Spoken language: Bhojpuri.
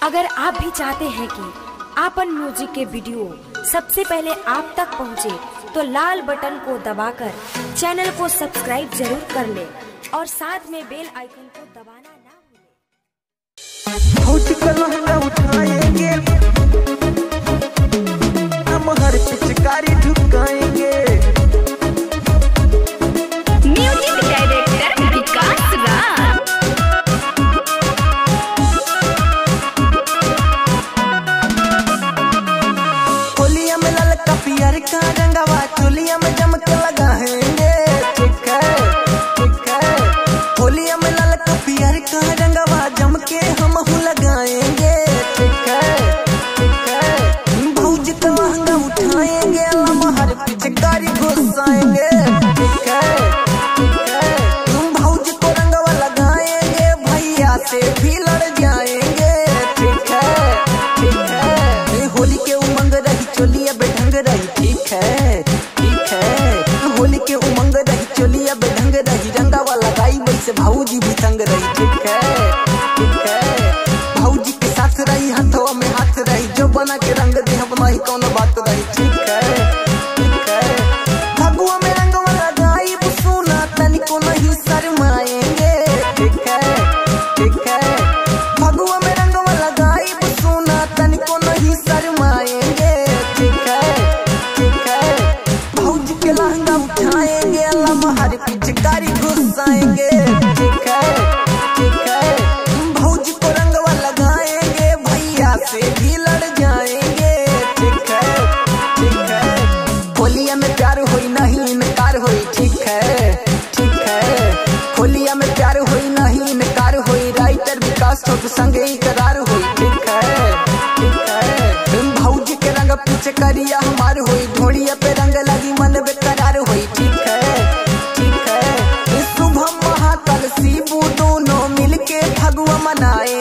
अगर आप भी चाहते हैं कि आपन म्यूजिक के वीडियो सबसे पहले आप तक पहुंचे, तो लाल बटन को दबाकर चैनल को सब्सक्राइब जरूर कर ले और साथ में बेल आइकन को दबाना ना भूलें। उठाएंगे हम हर पिचकारी ढुकाएंगे। म्यूजिक डायरेक्टर विकास राज। होलिया में ललका पियर का रंगवा चोलिया में जम के लगाएंगे। ठीक है ठीक है। होलिया में ललका पियर का रंगवा जम के हम लगाएंगे। ठीक है ठीक है। भौजी का महंगा उठाएंगे, हम हर पिचकारी घुसाएंगे। ठीक है ठीक है। भौजी को रंगवा लगाएंगे, भैया से भी लड़ जाएंगे। ठीक है ठीक है। होली के उमंग रही चोलिया बेढंग रही। ठीक है ठीक है। होली के उमंग रही चोलिया बेढंग रही, रंगवा लगाई वैसे भौजी भी तंग रही। ठीक है ठीक है। भौजी के साथ रही हाथों में हाथ रही, जो बना के रंग दे हम नहीं कोनो बात रही। ठीक है ठीक है। फगुआ में रंगवा लगाई सुना तनिको नहीं शर्माएंगे। ठीक है ठीक है। फगुआ में रंगवा लगाई सुना तनिको नहीं शर्माएंगे। ठीक है ठीक है। भौजी के लहंगा उठाएंगे, हर पिचकारी घुसाएंगे। ठीक है ठीक है। भौजी को रंगवा लगाएंगे, भैया से भी लड़ जाएंगे। ठीक है ठीक है। होलिया में प्यार होई नहीं इनकार होई। ठीक है ठीक है। होलिया में प्यार होई नहीं इनकार होई, राइटर विकास तो संगे ही करार होई। ठीक है ठीक है। भौजी के रंग पीछे करिया हमार होई, ढोड़िया पे रंग लगी मन बेकरार होई। ठीक है ठीक है। शुभम महाकाल शिबू दोनों मिलके फगुआ मनाए